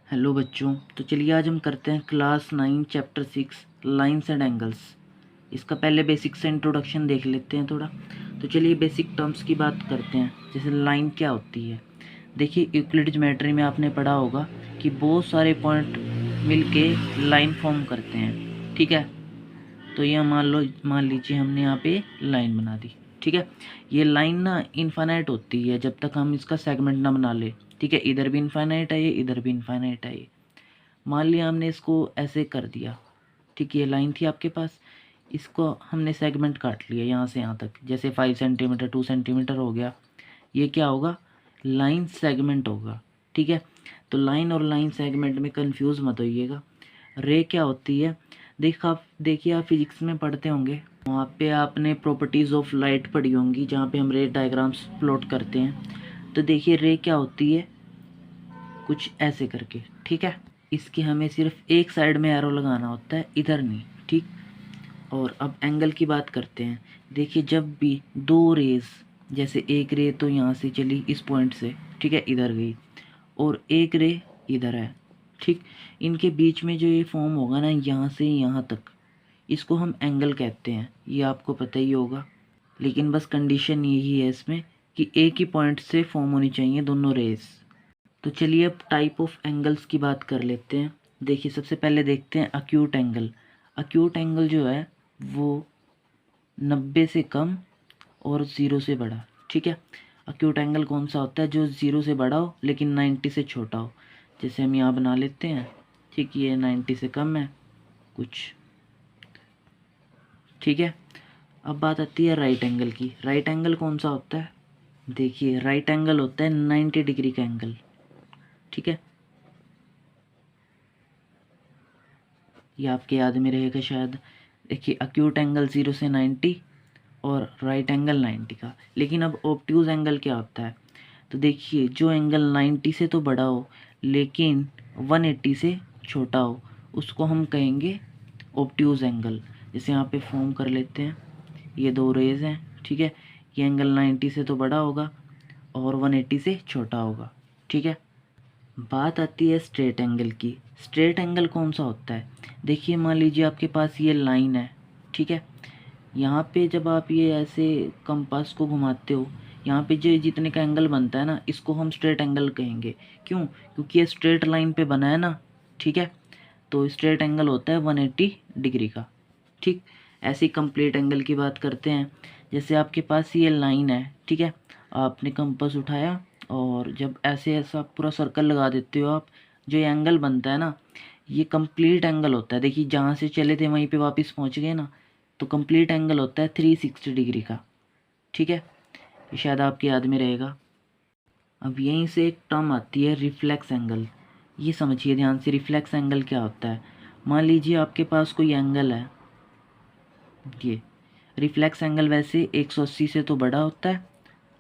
Hello बच्चों, तो चलिए आज हम करते हैं class 9 chapter 6 lines and angles. इसका पहले बेसिक से इंट्रोडक्शन देख लेते हैं थोड़ा। तो चलिए बेसिक टर्म्स की बात करते हैं, जैसे लाइन क्या होती है। देखिए यूक्लिड ज्योमेट्री में आपने पढ़ा होगा कि बहुत सारे पॉइंट मिलके लाइन फॉर्म करते हैं, ठीक है। तो ये मान लीजिए हमने यहाँ पे लाइन बना दी, ठीक है। ये लाइन ना इनफाइनाइट होती है जब तक हम इसका सेगमेंट ना बना ले, ठीक है। इधर भी इनफाइनाइट है ये, इधर भी इनफाइनाइट है ये। मान लिया हमने इसको ऐसे कर दिया, ठीक। ये लाइन थी आपके पास, इसको हमने सेगमेंट काट लिया यहाँ से यहाँ तक, जैसे 5 सेंटीमीटर 2 सेंटीमीटर हो गया। ये क्या होगा? लाइन सेगमेंट होगा, ठीक है। तो लाइन और लाइन सेगमेंट में कंफ्यूज मत होइएगा। रे क्या होती है? देखिए आप फिजिक्स में पढ़ते होंगे, वहाँ पे आपने प्रॉपर्टीज़ ऑफ लाइट पढ़ी होंगी, जहाँ पे हम रे डायग्राम्स प्लॉट करते हैं। तो देखिए रे क्या होती है, कुछ ऐसे करके, ठीक है। इसके हमें सिर्फ एक साइड में एरो लगाना होता है, इधर नहीं, ठीक। और अब एंगल की बात करते हैं। देखिए जब भी दो रेज, जैसे एक रे तो यहाँ से चली इस पॉइंट से, ठीक है, इधर गई, और एक रे इधर है, ठीक। इनके बीच में जो ये फॉर्म होगा ना यहाँ से यहाँ तक, इसको हम एंगल कहते हैं। ये आपको पता ही होगा, लेकिन बस कंडीशन यही है इसमें कि एक ही पॉइंट से फॉर्म होनी चाहिए दोनों रेज। तो चलिए अब टाइप ऑफ एंगल्स की बात कर लेते हैं। देखिए सबसे पहले देखते हैं अक्यूट एंगल। अक्यूट एंगल जो है वो 90 से कम और 0 से बड़ा, ठीक है। अक्यूट एंगल कौन सा होता है? जो 0 से बड़ा हो लेकिन 90 से छोटा हो। जैसे हम यहाँ बना लेते हैं, ठीक, ये 90 से कम है कुछ, ठीक है। अब बात आती है राइट एंगल की। राइट एंगल कौन सा होता है? देखिए राइट एंगल होता है 90 डिग्री का एंगल, ठीक है। ये आपके याद में रहेगा शायद। देखिए अक्यूट एंगल 0 से 90 और राइट एंगल 90 का। लेकिन अब ऑब्ट्यूज एंगल क्या होता है? तो देखिए जो एंगल 90 से तो बड़ा हो लेकिन 180 से छोटा हो, उसको हम कहेंगे ऑब्ट्यूज एंगल। जैसे यहाँ पे फॉर्म कर लेते हैं, ये दो रेज हैं, ठीक है। ये एंगल 90 से तो बड़ा होगा और 180 से छोटा होगा, ठीक है। बात आती है स्ट्रेट एंगल की। स्ट्रेट एंगल कौन सा होता है? देखिए मान लीजिए आपके पास ये लाइन है, ठीक है। यहाँ पे जब आप ये ऐसे कंपास को घुमाते हो, यहाँ पे जो जितने का एंगल बनता है ना, इसको हम स्ट्रेट एंगल कहेंगे। क्यों? क्योंकि ये स्ट्रेट लाइन पे बना है ना, ठीक है। तो स्ट्रेट एंगल होता है 180 डिग्री का, ठीक। ऐसे ही कंप्लीट एंगल की बात करते हैं। जैसे आपके पास ये लाइन है, ठीक है। आपने कंपास उठाया और जब ऐसे ऐसा पूरा सर्कल लगा देते हो आप, जो ये एंगल बनता है ना, ये कंप्लीट एंगल होता है। देखिए जहाँ से चले थे वहीं पे वापस पहुँच गए ना, तो कंप्लीट एंगल होता है 360 डिग्री का, ठीक है। ये शायद आपके याद में रहेगा। अब यहीं से एक टर्म आती है रिफ्लेक्स एंगल। ये समझिए ध्यान से, रिफ्लेक्स एंगल क्या होता है। मान लीजिए आपके पास कोई एंगल है, ये रिफ्लेक्स एंगल वैसे 180 से तो बड़ा होता है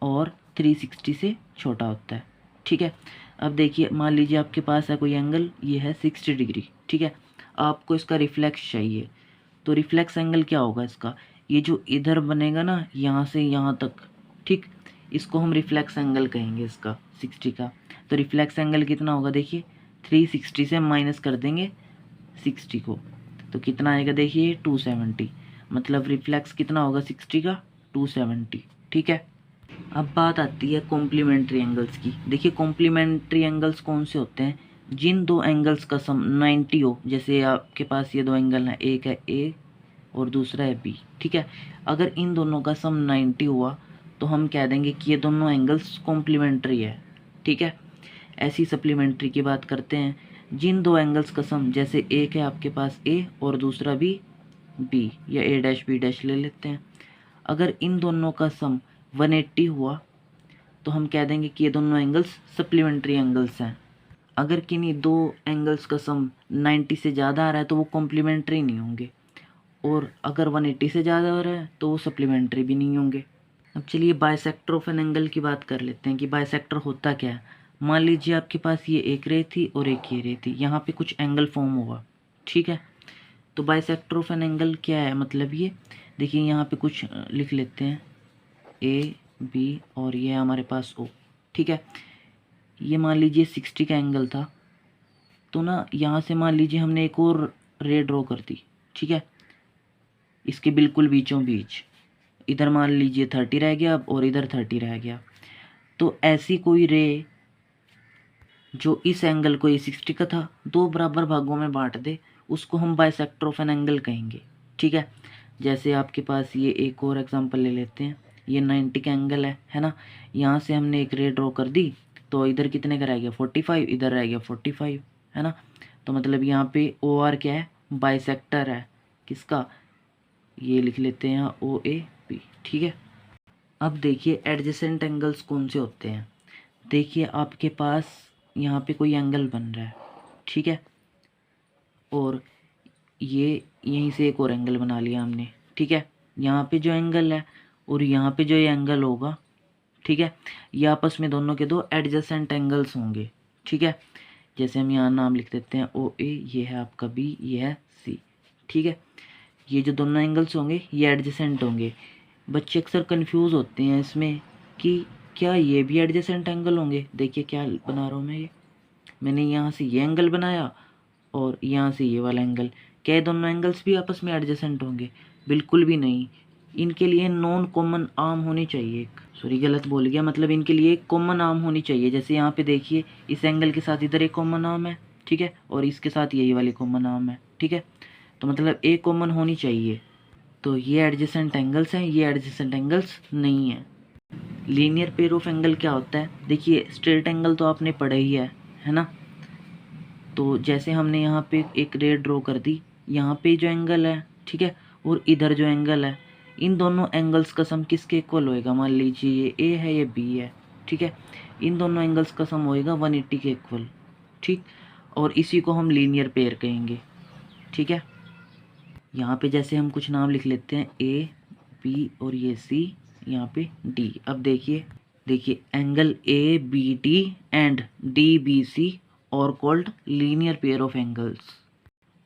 और 360 से छोटा होता है, ठीक है। अब देखिए मान लीजिए आपके पास है कोई एंगल, ये है 60 डिग्री, ठीक है। आपको इसका रिफ्लेक्स चाहिए, तो रिफ्लेक्स एंगल क्या होगा इसका? ये जो इधर बनेगा ना यहाँ से यहाँ तक, ठीक, इसको हम रिफ्लेक्स एंगल कहेंगे इसका 60 का। तो रिफ्लेक्स एंगल कितना होगा? देखिए 360 से माइनस कर देंगे 60 को, तो कितना आएगा? देखिए 270। मतलब रिफ्लेक्स कितना होगा 60 का? 270, ठीक है। अब बात आती है कॉम्प्लीमेंट्री एंगल्स की। देखिए कॉम्प्लीमेंट्री एंगल्स कौन से होते हैं? जिन दो एंगल्स का सम 90 हो। जैसे आपके पास ये दो एंगल हैं, एक है ए और दूसरा है बी, ठीक है। अगर इन दोनों का सम 90 हुआ तो हम कह देंगे कि ये दोनों एंगल्स कॉम्प्लीमेंट्री है, ठीक है। ऐसी सप्लीमेंट्री की बात करते हैं, जिन दो एंगल्स का सम, जैसे एक है आपके पास ए और दूसरा भी बी, या ए डैश बी डैश ले लेते हैं। अगर इन दोनों का सम 180 हुआ तो हम कह देंगे कि ये दोनों एंगल्स सप्लीमेंट्री एंगल्स हैं। अगर किन्हीं दो एंगल्स का सम 90 से ज़्यादा आ रहा है तो वो कॉम्प्लीमेंट्री नहीं होंगे, और अगर 180 से ज़्यादा हो रहा है तो वो सप्लीमेंट्री भी नहीं होंगे। अब चलिए बाइसेक्टर ऑफ एन एंगल की बात कर लेते हैं कि बाइसेक्टर होता क्या है। मान लीजिए आपके पास ये एक रे थी और एक ये रे थी, यहाँ पे कुछ एंगल फॉर्म हुआ, ठीक है। तो बाइसेक्टर ऑफ एन एंगल क्या है? मतलब ये देखिए यहाँ पे कुछ लिख लेते हैं, ए बी और ये है हमारे पास ओ, ठीक है। ये मान लीजिए 60 का एंगल था, तो ना यहाँ से मान लीजिए हमने एक और रे ड्रॉ कर दी, ठीक है, इसके बिल्कुल बीचों बीच, इधर मान लीजिए 30 रह गया अब और इधर 30 रह गया। तो ऐसी कोई रे जो इस एंगल को, ये 60 का था, दो बराबर भागों में बांट दे, उसको हम बाइसेक्टर ऑफ एन एंगल कहेंगे, ठीक है। जैसे आपके पास ये एक और एग्जांपल ले लेते हैं, ये 90 का एंगल है ना। यहाँ से हमने एक रे ड्रॉ कर दी, तो इधर कितने का रह गया 45, इधर रह गया 45, है ना। तो मतलब यहाँ पे ओ आर क्या है, बाइसेक्टर है किसका, ये लिख लेते हैं यहाँ ओ ए पी, ठीक है। अब देखिए एडजेसेंट एंगल्स कौन से होते हैं। देखिए आपके पास यहाँ पे कोई एंगल बन रहा है, ठीक है, और ये यहीं से एक और एंगल बना लिया हमने, ठीक है। यहाँ पे जो एंगल है और यहाँ पे जो ये एंगल होगा, ठीक है, ये आपस में दोनों के दो एडजेसेंट एंगल्स होंगे, ठीक है। जैसे हम यहाँ नाम लिख देते हैं ओ ए, ये है आपका बी, ये है सी, ठीक है। ये जो दोनों एंगल्स होंगे ये एडजेसेंट होंगे। बच्चे अक्सर कंफ्यूज होते हैं इसमें कि क्या ये भी एडजेसेंट एंगल होंगे। देखिए क्या बना रहा हूँ मैं, ये मैंने यहाँ से ये एंगल बनाया और यहाँ से ये वाला एंगल, क्या ये दोनों एंगल्स भी आपस में एडजेसेंट होंगे? बिल्कुल भी नहीं। इनके लिए नॉन कॉमन आर्म होनी चाहिए, सॉरी गलत बोल गया, मतलब इनके लिए एक कॉमन आर्म होनी चाहिए। जैसे यहाँ पे देखिए इस एंगल के साथ इधर एक कॉमन आर्म है, ठीक है, और इसके साथ यही वाली कॉमन आर्म है, ठीक है। तो मतलब एक कॉमन होनी चाहिए। तो ये एडजेसेंट एंगल्स हैं, ये एडजेसेंट एंगल्स नहीं हैं। लीनियर पेयर ऑफ एंगल क्या होता है? देखिए स्ट्रेट एंगल तो आपने पढ़ा ही है ना। तो जैसे हमने यहाँ पे एक रे ड्रॉ कर दी, यहाँ पे जो एंगल है, ठीक है, और इधर जो एंगल है, इन दोनों एंगल्स का सम किसके इक्वल होएगा? मान लीजिए ये ए है, ये बी है, ठीक है, इन दोनों एंगल्स का सम होएगा 180 के इक्वल, ठीक। और इसी को हम लीनियर पेयर कहेंगे, ठीक है। यहाँ पे जैसे हम कुछ नाम लिख लेते हैं ए बी और ये सी, यहाँ पे डी। अब देखिए angle A B D and D B C और called linear pair of angles,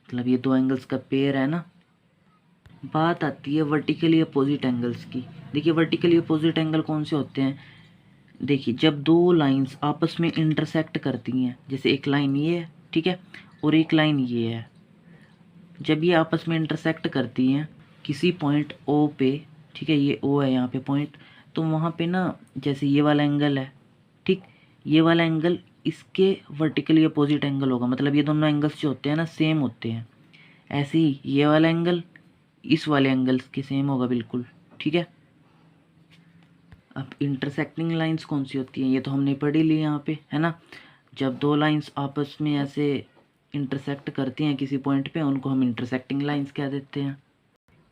मतलब ये दो एंगल्स का पेयर है ना। बात आती है वर्टिकली अपोजिट एंगल्स की। देखिए वर्टिकली अपोजिट एंगल कौन से होते हैं? देखिए जब दो लाइंस आपस में इंटरसेक्ट करती हैं, जैसे एक लाइन ये है, ठीक है, और एक लाइन ये है, जब ये आपस में इंटरसेक्ट करती हैं किसी पॉइंट ओ पे, ठीक है, ये ओ है यहाँ पे पॉइंट, तो वहाँ पे ना जैसे ये वाला एंगल है, ठीक, ये वाला एंगल इसके वर्टिकली अपोजिट एंगल होगा, मतलब ये दोनों एंगल्स जो होते हैं ना सेम होते हैं। ऐसे ही ये वाला एंगल इस वाले एंगल्स के सेम होगा बिल्कुल, ठीक है। अब इंटरसेक्टिंग लाइंस कौन सी होती हैं? ये तो हमने पढ़ ही ली यहाँ पे, है ना। जब दो लाइंस आपस में ऐसे इंटरसेक्ट करती हैं किसी पॉइंट पे, उनको हम इंटरसेक्टिंग लाइंस कह देते हैं।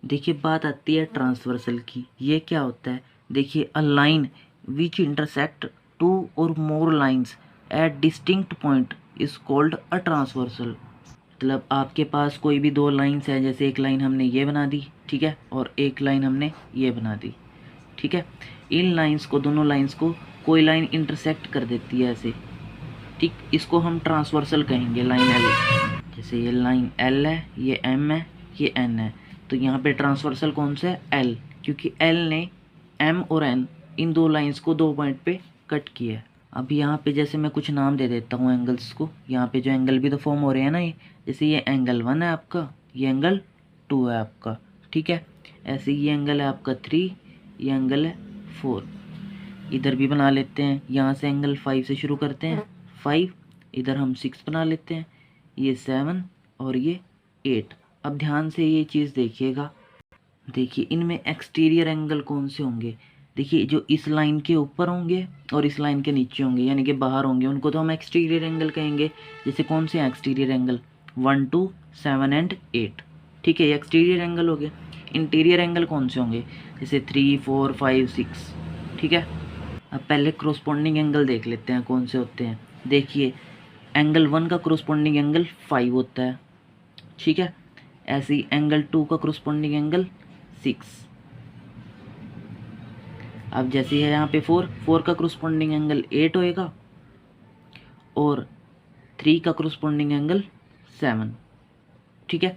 देखिए बात आती है ट्रांसवर्सल की। ये क्या होता है? देखिए a line which intersect two और more lines at distinct point is called a transversal. मतलब आपके पास कोई भी दो लाइंस है, जैसे एक लाइन हमने ये बना दी, ठीक है, और एक लाइन हमने ये बना दी, ठीक है। इन लाइंस को, दोनों लाइंस को कोई लाइन इंटरसेक्ट कर देती है ऐसे, ठीक, इसको हम ट्रांसवर्सल कहेंगे, लाइन एल। जैसे ये लाइन एल है, ये एम है, ये एन है, तो यहाँ पे ट्रांसवर्सल कौन सा है? एल, क्योंकि एल ने एम और एन इन दो लाइंस को दो पॉइंट पे कट किया है। अब यहाँ पे जैसे मैं कुछ नाम दे देता हूँ एंगल्स को, यहाँ पे जो एंगल भी तो फॉर्म हो रहे हैं ना, ये जैसे ये एंगल 1 है आपका, ये एंगल 2 है आपका, ठीक है। ऐसे ये एंगल है आपका 3, ये एंगल है 4। इधर भी बना लेते हैं, यहाँ से एंगल 5 से शुरू करते हैं, 5, इधर हम 6 बना लेते हैं, ये 7 और ये 8। अब ध्यान से ये चीज़ देखिएगा, देखिए इनमें एक्सटीरियर एंगल कौन से होंगे? देखिए जो इस लाइन के ऊपर होंगे और इस लाइन के नीचे होंगे, यानी कि बाहर होंगे, उनको तो हम एक्सटीरियर एंगल कहेंगे। जैसे कौन से हैं एक्सटीरियर एंगल? 1 2 7 एंड 8, ठीक है, ये एक्सटीरियर एंगल हो गए। इंटीरियर एंगल कौन से होंगे? जैसे 3 4 5 6, ठीक है। अब पहले क्रोस्पोंडिंग एंगल देख लेते हैं कौन से होते हैं। देखिए एंगल 1 का क्रोस्पोंडिंग एंगल 5 होता है, ठीक है। ऐसे ही एंगल 2 का क्रोस्पोंडिंग एंगल 6। अब जैसे है यहाँ पे 4 का क्रोस्पोंडिंग एंगल 8 होएगा और 3 का क्रोस्पोंडिंग एंगल 7, ठीक है।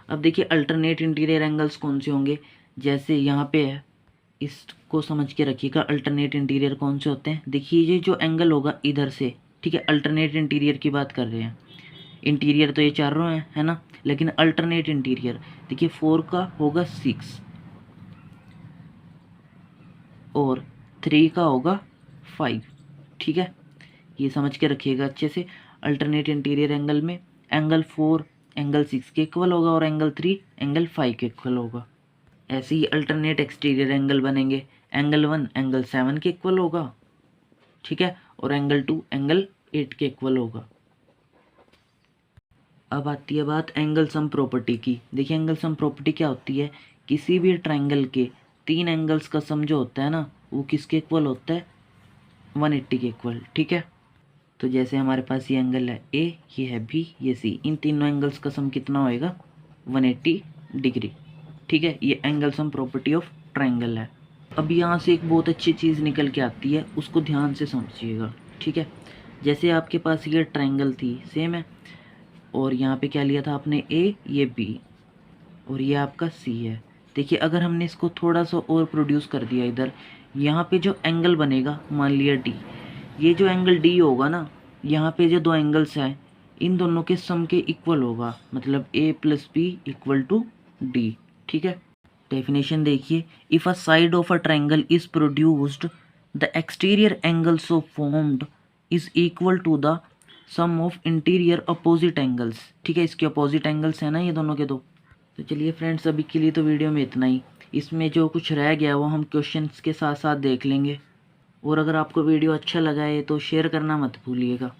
अब देखिए अल्टरनेट इंटीरियर एंगल्स कौन से होंगे? जैसे यहाँ पे है, इसको समझ के रखिएगा, अल्टरनेट इंटीरियर कौन से होते हैं। देखिए ये जो एंगल होगा इधर से, ठीक है, अल्टरनेट इंटीरियर की बात कर रहे हैं, इंटीरियर तो ये चारों हैं, है ना, लेकिन अल्टरनेट इंटीरियर देखिए 4 का होगा 6 और 3 का होगा 5। ठीक है, ये समझ के रखिएगा अच्छे से। अल्टरनेट इंटीरियर एंगल में एंगल 4 एंगल 6 के इक्वल होगा और एंगल 3 एंगल 5 के इक्वल होगा। ऐसे ही अल्टरनेट एक्सटीरियर एंगल बनेंगे, एंगल 1 एंगल 7 के इक्वल होगा, ठीक है, और एंगल 2 एंगल 8 के इक्वल होगा। अब आती है बात एंगल सम प्रॉपर्टी की। देखिए एंगल सम प्रॉपर्टी क्या होती है, किसी भी ट्रायंगल के 3 एंगल्स का सम जो होता है ना, वो किसके इक्वल होता है, 180 के इक्वल। ठीक है, तो जैसे हमारे पास ये एंगल है ए, ये है बी, ये सी, इन तीनों एंगल्स का सम कितना होएगा, 180 डिग्री। ठीक है, ये angle sum property of triangle है। अब यहाँ से एक बहुत अच्छी चीज़ निकल के आती है, उसको ध्यान से समझिएगा। ठीक है, जैसे आपके पास ये ट्रायंगल थी सेम है, और यहाँ पे क्या लिया था आपने, ए, ये बी, और ये आपका सी है। देखिए अगर हमने इसको थोड़ा सा और प्रोड्यूस कर दिया इधर, यहाँ पे जो एंगल बनेगा, मान लिया डी, ये जो एंगल डी होगा ना, यहाँ पे जो दो एंगल्स हैं इन दोनों के सम के इक्वल होगा, मतलब A plus B equal to D. ठीक है, डेफिनेशन देखिए, if a side of a triangle is produced the exterior angle so formed is equal to the sum of interior opposite angles. ठीक है, इसके अपोजिट एंगल्स हैं ना ये दोनों के दो। तो चलिए फ्रेंड्स, अभी के लिए तो वीडियो में इतना ही। इसमें जो कुछ रह गया वो हम क्वेश्चंस के साथ साथ देख लेंगे। और अगर आपको वीडियो अच्छा लगा है तो शेयर करना मत भूलिएगा।